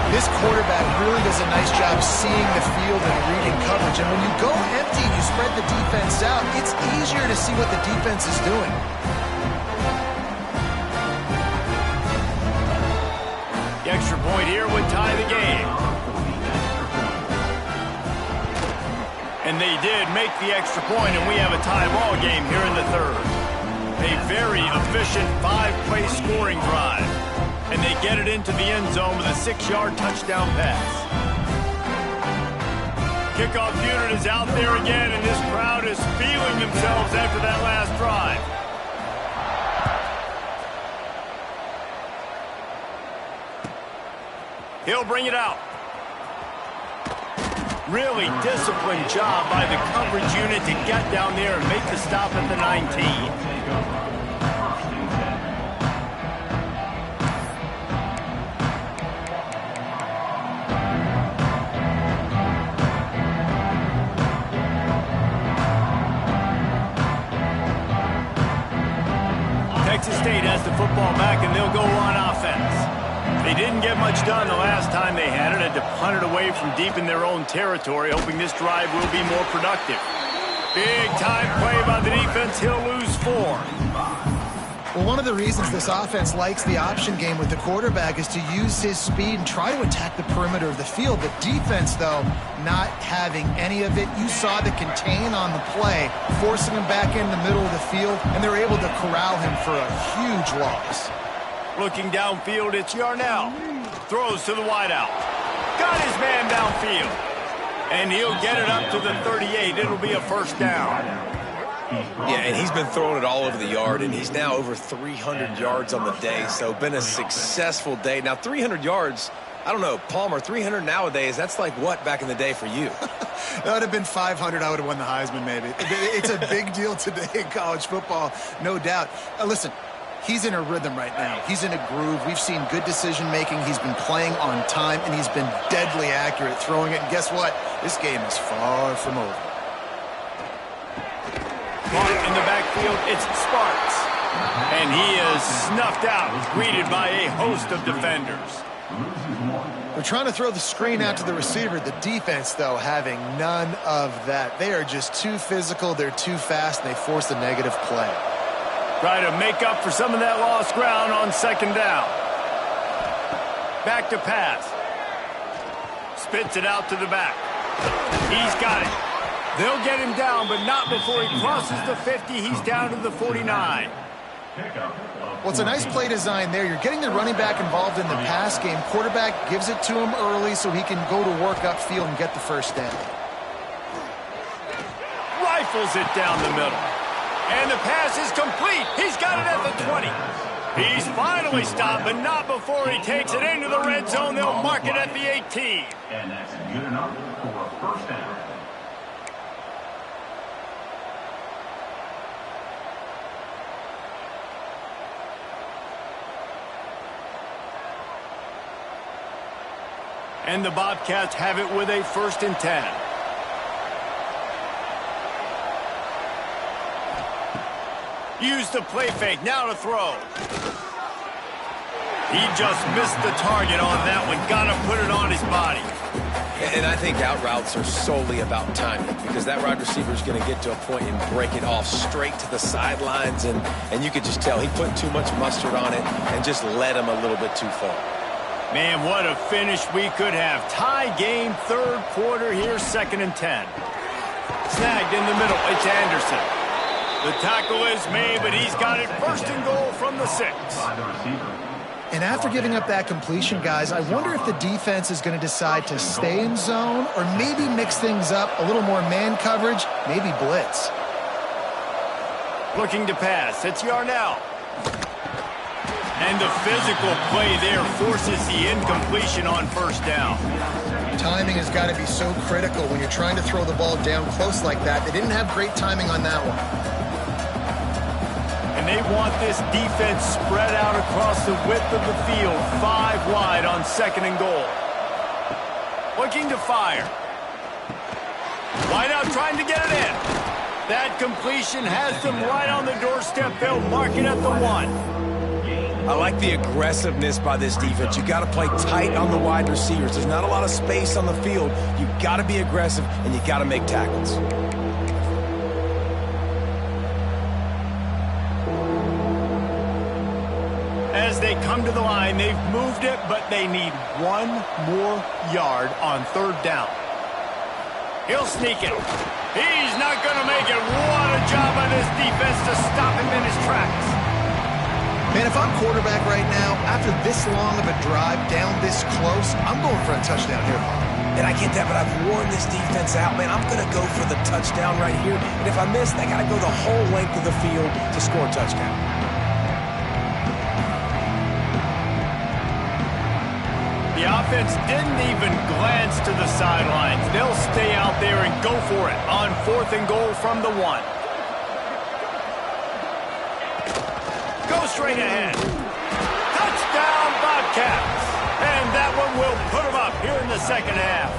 This quarterback really does a nice job seeing the field and reading coverage. And when you go empty and you spread the defense out, it's easier to see what the defense is doing. The extra point here would tie the game. And they did make the extra point, and we have a tie ball game here in the 3rd. A very efficient 5-play scoring drive. And they get it into the end zone with a 6-yard touchdown pass. Kickoff unit is out there again, and this crowd is feeling themselves after that last drive. He'll bring it out. Really disciplined job by the coverage unit to get down there and make the stop at the 19. Texas State has the football back, and they'll go on offense. They didn't get much done the last time they had it. Had to punt it away from deep in their own territory, hoping this drive will be more productive. Big time play by the defense. He'll lose 4. Well, one of the reasons this offense likes the option game with the quarterback is to use his speed and try to attack the perimeter of the field. The defense, though, not having any of it. You saw the contain on the play, forcing him back in the middle of the field, and they're able to corral him for a huge loss. Looking downfield, it's Yarnell. Throws to the wideout. Got his man downfield. And he'll get it up to the 38. It'll be a 1st down. Yeah, and he's been throwing it all over the yard, and he's now over 300 yards on the day, so been a successful day. Now, 300 yards, I don't know, Palmer, 300 nowadays, that's like what back in the day for you? That would have been 500. I would have won the Heisman, maybe. It's a big deal today in college football, no doubt. Listen, he's in a rhythm right now. He's in a groove. We've seen good decision-making. He's been playing on time, and he's been deadly accurate throwing it. And guess what? This game is far from over. In the backfield, it's Sparks. And he is snuffed out, greeted by a host of defenders. They're trying to throw the screen out to the receiver. The defense, though, having none of that. They are just too physical. They're too fast, and they force a negative play. Try to make up for some of that lost ground on 2nd down. Back to pass. Spits it out to the back. He's got it. They'll get him down, but not before he crosses the 50. He's down to the 49. Well, it's a nice play design there. You're getting the running back involved in the pass game. Quarterback gives it to him early so he can go to work upfield and get the 1st down. Rifles it down the middle. And the pass is complete. He's got it at the 20. He's finally stopped, but not before he takes it into the red zone. They'll mark it at the 18. And that's good enough for a 1st down. And the Bobcats have it with a 1st and 10. Use the play fake, now to throw. He just missed the target on that one. Got to put it on his body. And I think out routes are solely about timing, because that wide receiver is going to get to a point and break it off straight to the sidelines, and you could just tell he put too much mustard on it and just led him a little bit too far. Man, what a finish we could have. Tie game, 3rd quarter here, 2nd and 10. Snagged in the middle, it's Anderson. The tackle is made, but he's got it 1st and goal from the 6. By the receiver. And after giving up that completion, guys, I wonder if the defense is going to decide to stay in zone or maybe mix things up, a little more man coverage, maybe blitz. Looking to pass, it's Yarnell. And the physical play there forces the incompletion on 1st down. Timing has got to be so critical when you're trying to throw the ball down close like that. They didn't have great timing on that one. And they want this defense spread out across the width of the field, 5 wide on 2nd and goal. Looking to fire. Wide out trying to get it in. That completion has them right on the doorstep. They'll mark it at the 1. I like the aggressiveness by this defense. You got to play tight on the wide receivers. There's not a lot of space on the field. You got to be aggressive, and you got to make tackles. As they come to the line, they've moved it, but they need 1 more yard on 3rd down. He'll sneak it. He's not going to make it. What a job by this defense to stop him in his tracks. Man, if I'm quarterback right now, after this long of a drive down this close, I'm going for a touchdown here. And I get that, but I've worn this defense out, man. I'm going to go for the touchdown right here. And if I miss, I got to go the whole length of the field to score a touchdown. The offense didn't even glance to the sidelines. They'll stay out there and go for it on 4th and goal from the 1. Go straight ahead. Touchdown, Bobcats. And that one will put them up here in the 2nd half.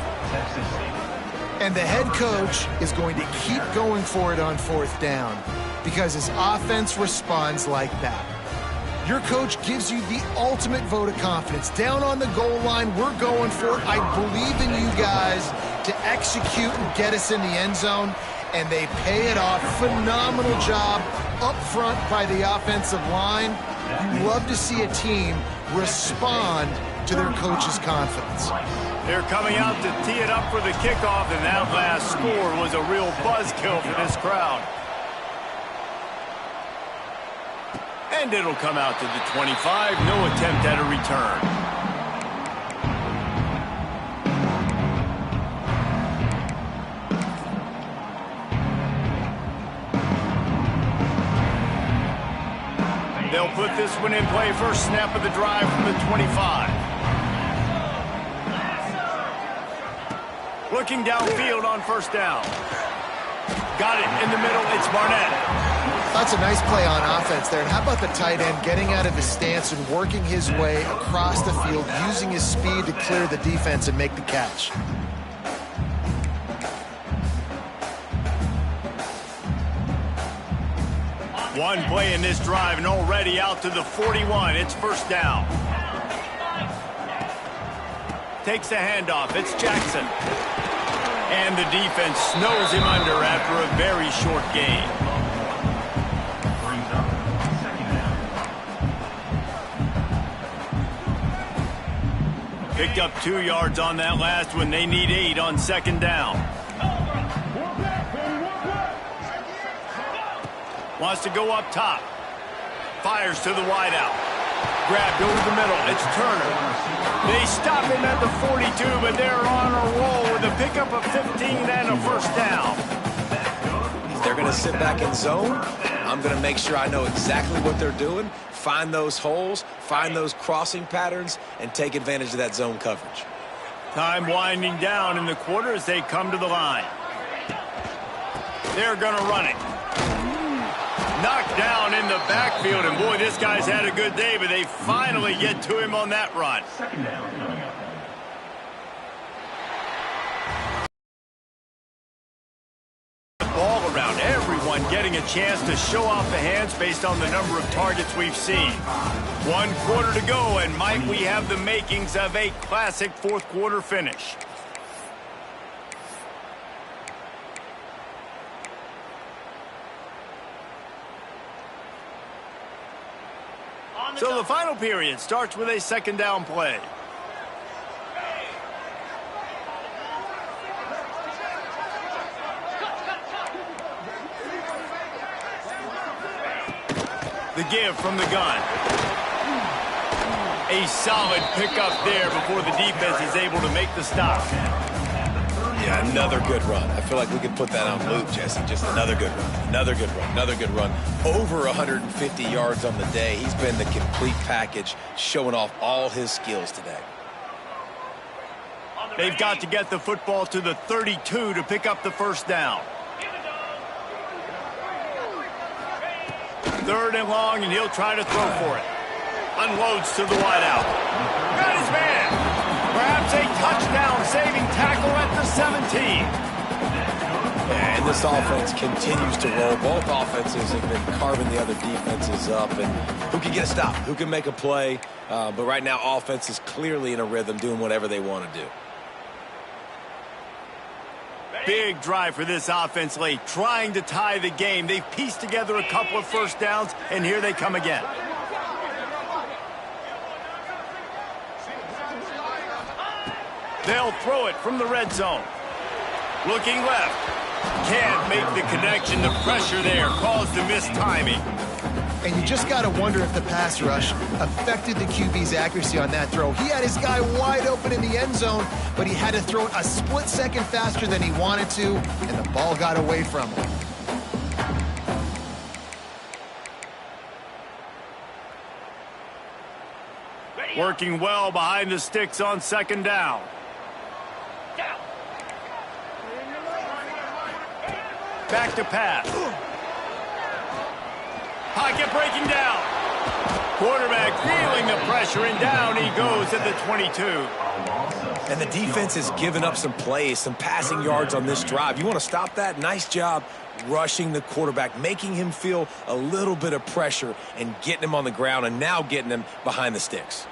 And the head coach is going to keep going for it on 4th down because his offense responds like that. Your coach gives you the ultimate vote of confidence. Down on the goal line, we're going for it. I believe in you guys to execute and get us in the end zone. And they pay it off. Phenomenal job up front by the offensive line. You love to see a team respond to their coach's confidence. They're coming out to tee it up for the kickoff, and that last score was a real buzzkill for this crowd. And it'll come out to the 25. No attempt at a return. They'll put this one in play. First snap of the drive from the 25. Looking downfield on 1st down. Got it in the middle. It's Barnett. That's a nice play on offense there. And how about the tight end getting out of his stance and working his way across the field, using his speed to clear the defense and make the catch. One play in this drive and already out to the 41. It's 1st down. Takes the handoff. It's Jackson. And the defense snows him under after a very short gain. Brings up 2nd down. Picked up 2 yards on that last one. They need 8 on 2nd down. Wants to go up top. Fires to the wideout. Grabbed over the middle. It's Turner. They stop him at the 42, but they're on a roll with a pickup of 15 and a 1st down. They're going to sit back in zone. I'm going to make sure I know exactly what they're doing, find those holes, find those crossing patterns, and take advantage of that zone coverage. Time winding down in the quarter as they come to the line. They're going to run it. Knocked down in the backfield, and boy, this guy's had a good day, but they finally get to him on that run. 2nd down coming up. getting a chance to show off the hands based on the number of targets we've seen. 1 quarter to go, and might we have the makings of a classic fourth quarter finish. So the final period starts with a second down play. The give from the gun. A solid pickup there before the defense is able to make the stop. Yeah, another good run. I feel like we could put that on loop, Jesse. Just another good run, another good run, another good run. Over 150 yards on the day. He's been the complete package, showing off all his skills today. They've got to get the football to the 32 to pick up the first down. 3rd and long, and he'll try to throw for it. Unloads to the wideout. Got his man. Perhaps a touchdown-saving tackle at the 17. And this offense continues to roll. Both offenses have been carving the other defenses up. And who can get a stop? Who can make a play? But right now, offense is clearly in a rhythm, doing whatever they want to do. Big drive for this offense late, trying to tie the game. They've pieced together a couple of first downs, and here they come again. They'll throw it from the red zone. Looking left. Can't make the connection. The pressure there caused the missed timing. And you just got to wonder if the pass rush affected the QB's accuracy on that throw. He had his guy wide open in the end zone, but he had to throw it a split second faster than he wanted to, and the ball got away from him. Working well behind the sticks on second down. Back to pass. Pocket breaking down. Quarterback feeling the pressure, and down he goes at the 22. And the defense has given up some plays, some passing yards on this drive. You want to stop that? Nice job rushing the quarterback, making him feel a little bit of pressure and getting him on the ground, and now getting him behind the sticks.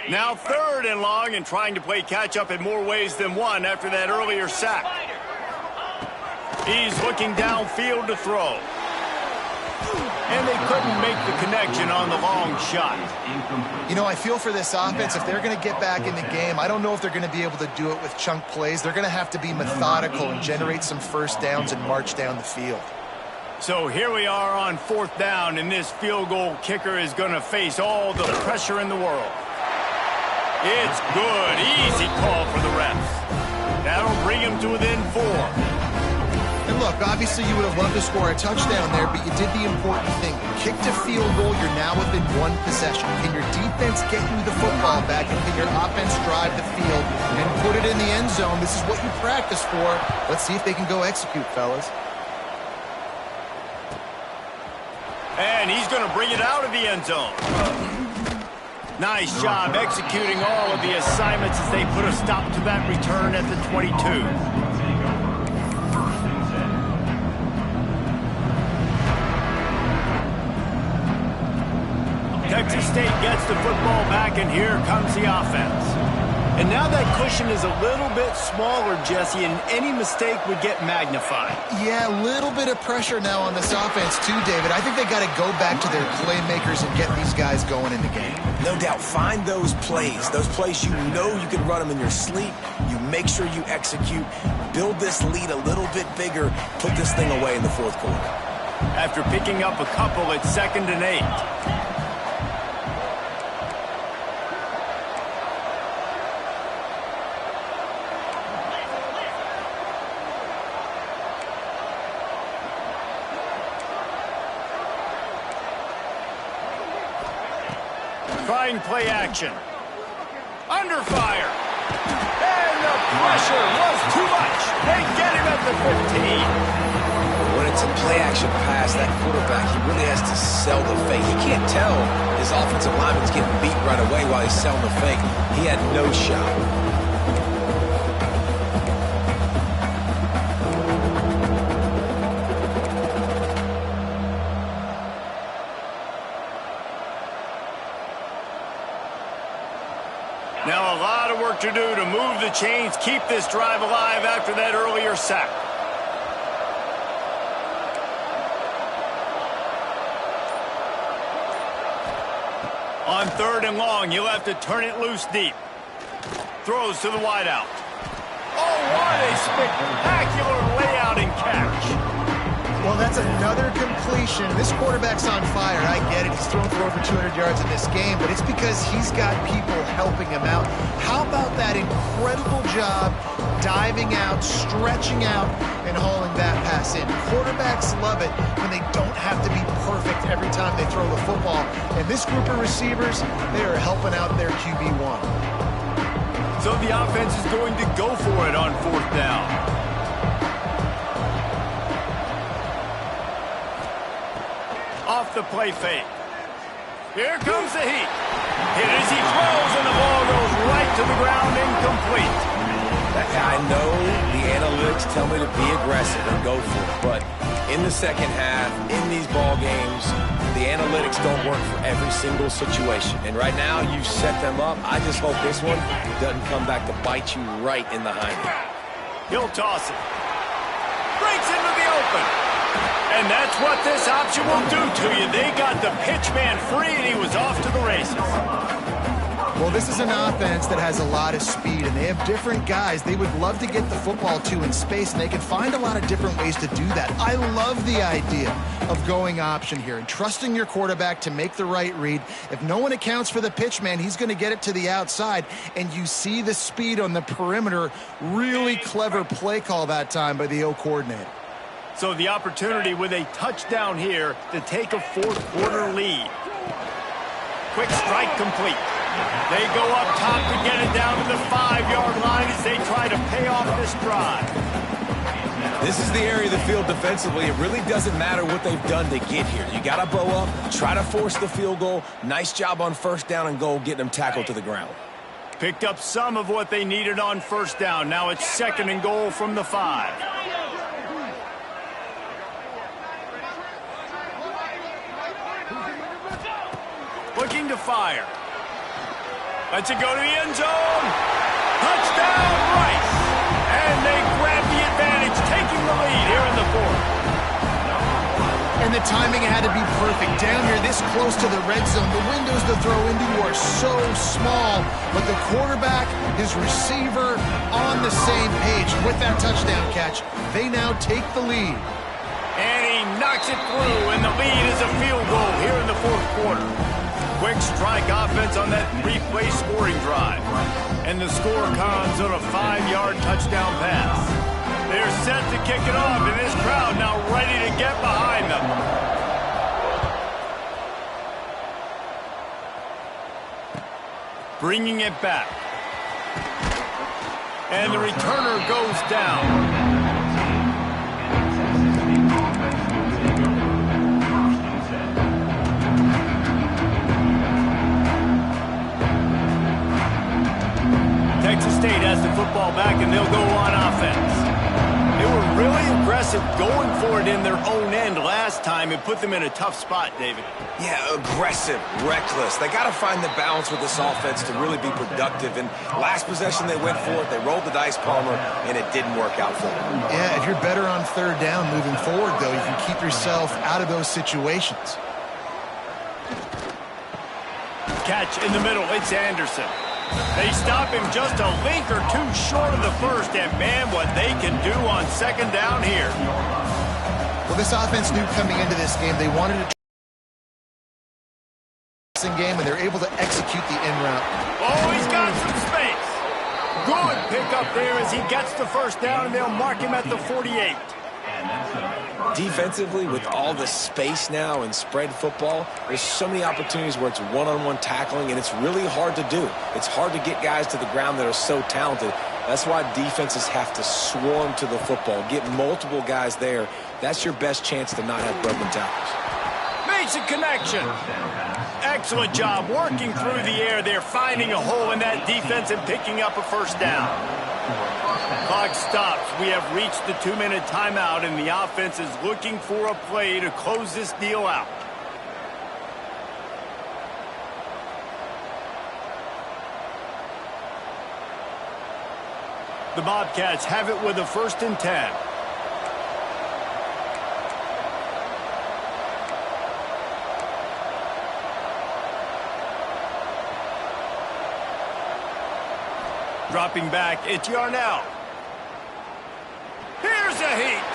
Now 3rd and long, and trying to play catch-up in more ways than one after that earlier sack. He's looking downfield to throw. And they couldn't make the connection on the long shot. You know, I feel for this offense, if they're going to get back in the game, I don't know if they're going to be able to do it with chunk plays. They're going to have to be methodical and generate some first downs and march down the field. So here we are on 4th down, and this field goal kicker is going to face all the pressure in the world. It's good. Easy call for the refs. That'll bring him to within 4. And look, obviously you would have loved to score a touchdown there, but you did the important thing. Kicked a field goal, you're now within 1 possession. Can your defense get you the football back, and can your offense drive the field and put it in the end zone? This is what you practice for. Let's see if they can go execute, fellas. And he's going to bring it out of the end zone. Nice job executing all of the assignments as they put a stop to that return at the 22. Texas State gets the football back, and here comes the offense. And now that cushion is a little bit smaller, Jesse, and any mistake would get magnified. Yeah, a little bit of pressure now on this offense too, David. I think they got to go back to their playmakers and get these guys going in the game. No doubt. Find those plays you know you can run them in your sleep. You make sure you execute. Build this lead a little bit bigger. Put this thing away in the 4th quarter. After picking up a couple, it's 2nd and 8. Trying play action. Under fire. And the pressure was too much. They get him at the 15. When it's a play action pass, that quarterback, he really has to sell the fake. He can't tell his offensive lineman's getting beat right away while he's selling the fake. He had no shot. Now a lot of work to do to move the chains, keep this drive alive after that earlier sack. On 3rd and long, you'll have to turn it loose deep. Throws to the wideout. Oh, what a spectacular layout and catch. Well, that's another completion. This quarterback's on fire. I get it. He's thrown for over 200 yards in this game, but it's because he's got people helping him out. How about that incredible job diving out, stretching out, and hauling that pass in? Quarterbacks love it when they don't have to be perfect every time they throw the football. And this group of receivers, they are helping out their QB1. So the offense is going to go for it on 4th down. Off the play fake. Here comes the heat. Hit as he throws, and the ball goes right to the ground, incomplete. I know the analytics tell me to be aggressive and go for it, but in the second half, in these ball games, the analytics don't work for every single situation. And right now, you've set them up. I just hope this one doesn't come back to bite you right in the hind end. He'll toss it. Breaks into the open. And that's what this option will do to you. They got the pitch man free, and he was off to the races. Well, this is an offense that has a lot of speed, and they have different guys they would love to get the football to in space, and they can find a lot of different ways to do that. I love the idea of going option here and trusting your quarterback to make the right read. If no one accounts for the pitch man, he's going to get it to the outside, and you see the speed on the perimeter. Really clever play call that time by the O coordinator. So the opportunity with a touchdown here to take a 4th quarter lead. Quick strike complete. They go up top to get it down to the 5-yard line as they try to pay off this drive. This is the area of the field defensively. It really doesn't matter what they've done to get here. You got to bow up, try to force the field goal. Nice job on 1st down and goal, getting them tackled to the ground. Picked up some of what they needed on 1st down. Now it's 2nd and goal from the 5. Looking to fire. Lets it go to the end zone. Touchdown, Rice. And they grab the advantage, taking the lead here in the 4th. And the timing had to be perfect. Down here, this close to the red zone, the windows to throw into are so small. But the quarterback, his receiver, on the same page. And with that touchdown catch, they now take the lead. And he knocks it through, and the lead is a field goal here in the 4th quarter. Quick strike offense on that replay scoring drive. And the score comes on a 5-yard touchdown pass. They're set to kick it off, and this crowd now ready to get behind them. Bringing it back. And the returner goes down. Texas State has the football back, and they'll go on offense. They were really aggressive going for it in their own end last time and put them in a tough spot, David. Yeah, aggressive, reckless. They got to find the balance with this offense to really be productive. And last possession, they went for it. They rolled the dice, Palmer, and it didn't work out for them. Yeah, if you're better on 3rd down moving forward, though, you can keep yourself out of those situations. Catch in the middle. It's Anderson. They stop him just a link or two short of the 1st, and man, what they can do on 2nd down here. Well, this offense knew coming into this game they wanted a passing game, and they're able to execute the in route. Oh, he's got some space. Good pickup there as he gets the 1st down, and they'll mark him at the 48. Defensively, with all the space now and spread football, there's so many opportunities where it's one-on-one tackling, and it's really hard to do. It's hard to get guys to the ground that are so talented. That's why defenses have to swarm to the football, get multiple guys there. That's your best chance to not have broken tackles. Makes a connection. Excellent job working through the air there, finding a hole in that defense and picking up a 1st down. Clock stops. We have reached the 2-minute timeout, and the offense is looking for a play to close this deal out. The Bobcats have it with a 1st and 10. Dropping back, it's Yarnell. Here's a heat.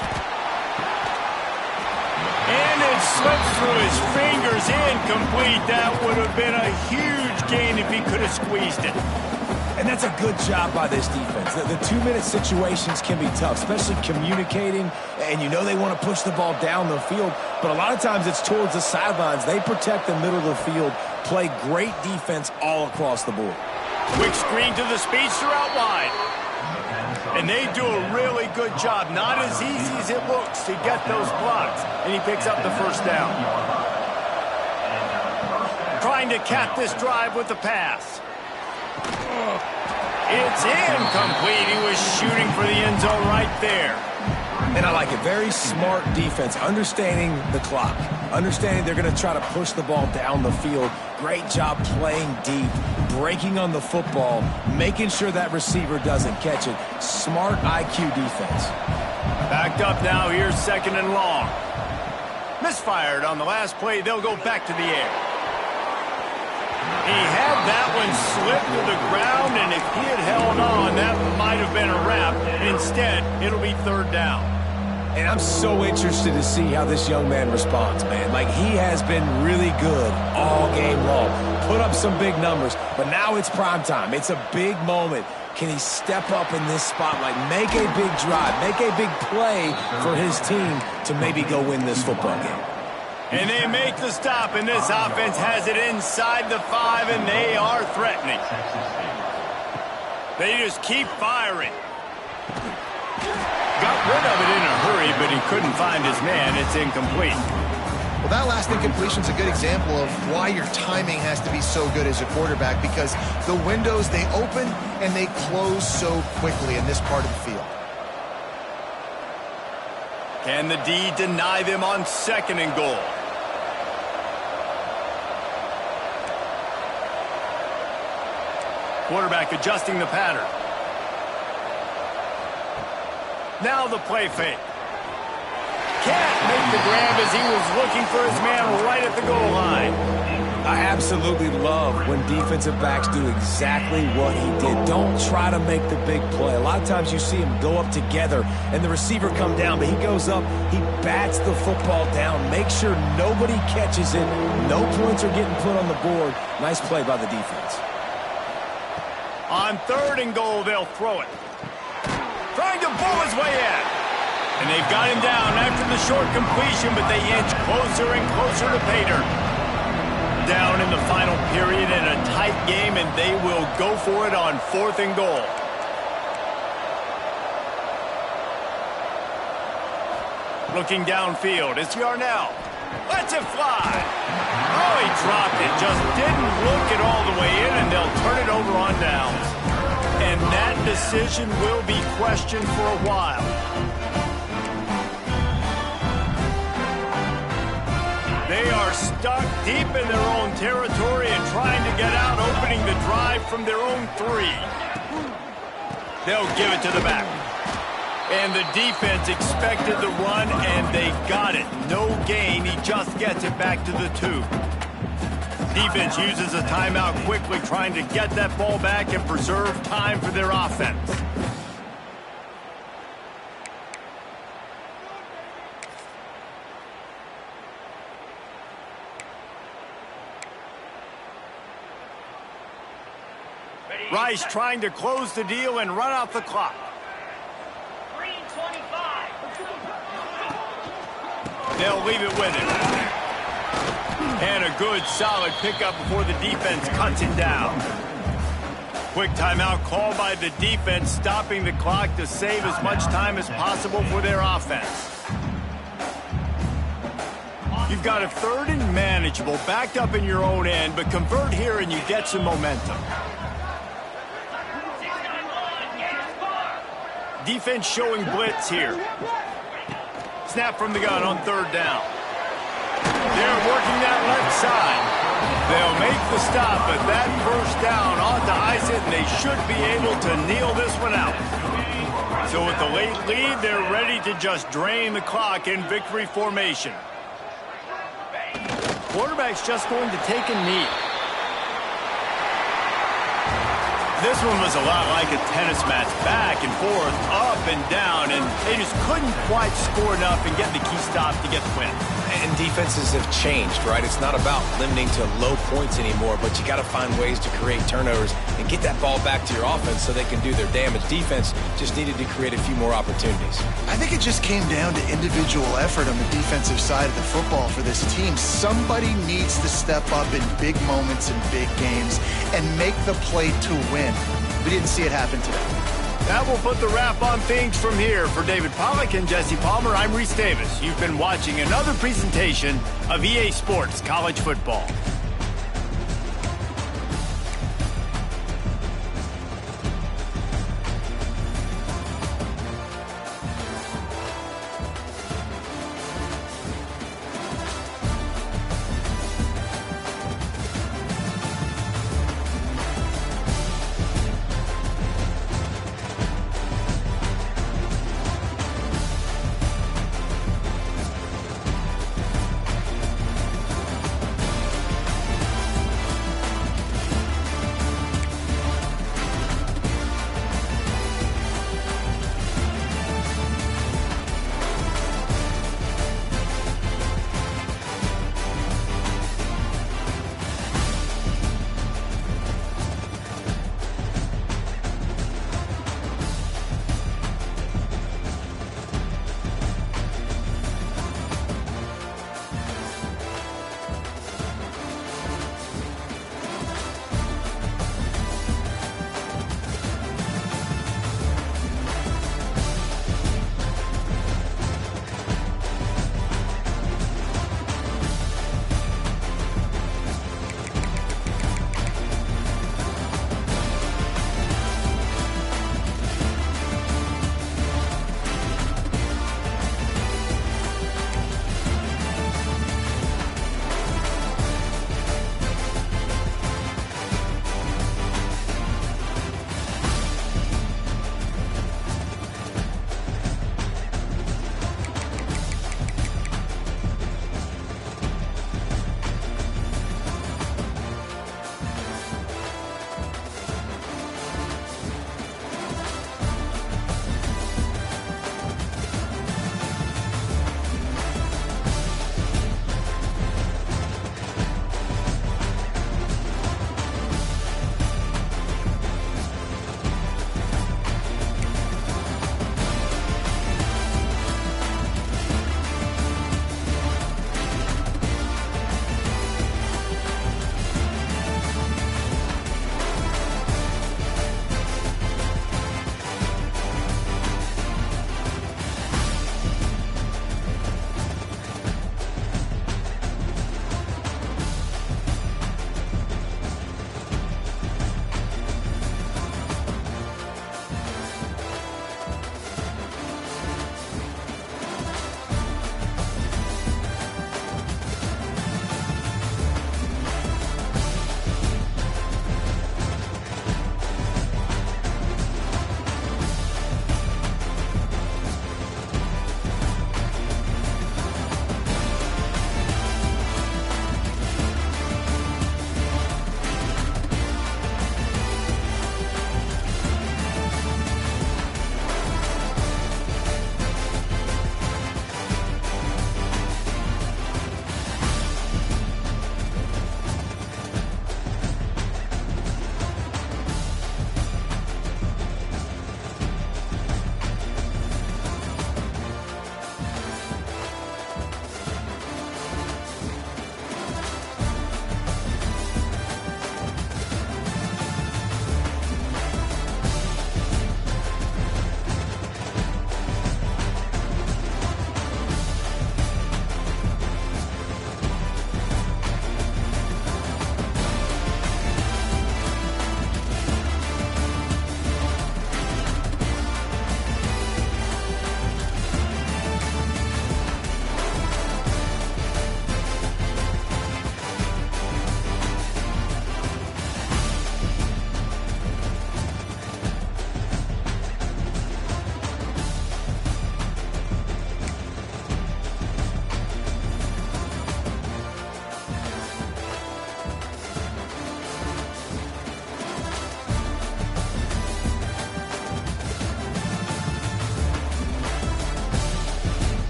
And it slips through his fingers, incomplete. That would have been a huge gain if he could have squeezed it. And that's a good job by this defense. The 2-minute situations can be tough, especially communicating, and you know they want to push the ball down the field, but a lot of times it's towards the sidelines. They protect the middle of the field, play great defense all across the board. Quick screen to the speedster out wide. And they do a really good job. Not as easy as it looks to get those blocks. And he picks up the 1st down. Trying to cap this drive with the pass. It's incomplete. He was shooting for the end zone right there. And I like it. Very smart defense, understanding the clock, understanding they're going to try to push the ball down the field. Great job playing deep, breaking on the football, making sure that receiver doesn't catch it. Smart IQ defense. Backed up now. Here's 2nd and long. Misfired on the last play. They'll go back to the air. He had that one slip to the ground, and if he had held on, that might have been a wrap. Instead, it'll be 3rd down. And I'm so interested to see how this young man responds, man. Like, he has been really good all game long. Put up some big numbers, but now it's prime time. It's a big moment. Can he step up in this spotlight, make a big drive, make a big play for his team to maybe go win this football game? And they make the stop, and this offense has it inside the 5, and they are threatening. They just keep firing. Got rid of it in a hurry, but he couldn't find his man. It's incomplete. Well, that last incompletion is a good example of why your timing has to be so good as a quarterback, because the windows, they open and they close so quickly in this part of the field. Can the D deny them on 2nd and goal? Quarterback adjusting the pattern. Now the play fake. Can't make the grab as he was looking for his man right at the goal line. I absolutely love when defensive backs do exactly what he did. Don't try to make the big play. A lot of times you see him go up together and the receiver come down, but he goes up, he bats the football down, make sure nobody catches it, no points are getting put on the board. Nice play by the defense. On 3rd and goal, they'll throw it. Trying to bull his way in. And they've got him down after the short completion, but they inch closer and closer to Pater. Down in the final period in a tight game, and they will go for it on 4th and goal. Looking downfield, it's Yarnell. Lets it fly. Oh, he dropped it. Just didn't look it all the way in, and they'll turn it over on downs. And that decision will be questioned for a while. They are stuck deep in their own territory and trying to get out, opening the drive from their own 3. They'll give it to the back. And the defense expected the run, and they got it. No gain. He just gets it back to the 2. Defense uses a timeout quickly, trying to get that ball back and preserve time for their offense. Rice trying to close the deal and run out the clock. 3:25. They'll leave it with him. And a good, solid pickup before the defense cuts him down. Quick timeout called by the defense, stopping the clock to save as much time as possible for their offense. You've got a 3rd and manageable, backed up in your own end, but convert here and you get some momentum. Defense showing blitz here. Snap from the gun on 3rd down. They're working that left side. They'll make the stop, but that first down ought to ice it, and they should be able to kneel this one out. So with the late lead, they're ready to just drain the clock in victory formation. Quarterback's just going to take a knee. This one was a lot like a tennis match, back and forth, up and down, and they just couldn't quite score enough and get the key stop to get the win. And defenses have changed, right? It's not about limiting to low points anymore, but you got to find ways to create turnovers and get that ball back to your offense so they can do their damage. Defense just needed to create a few more opportunities. I think it just came down to individual effort on the defensive side of the football for this team. Somebody needs to step up in big moments and big games and make the play to win. We didn't see it happen today. That will put the wrap on things from here. For David Pollack and Jesse Palmer, I'm Reese Davis. You've been watching another presentation of EA Sports College Football.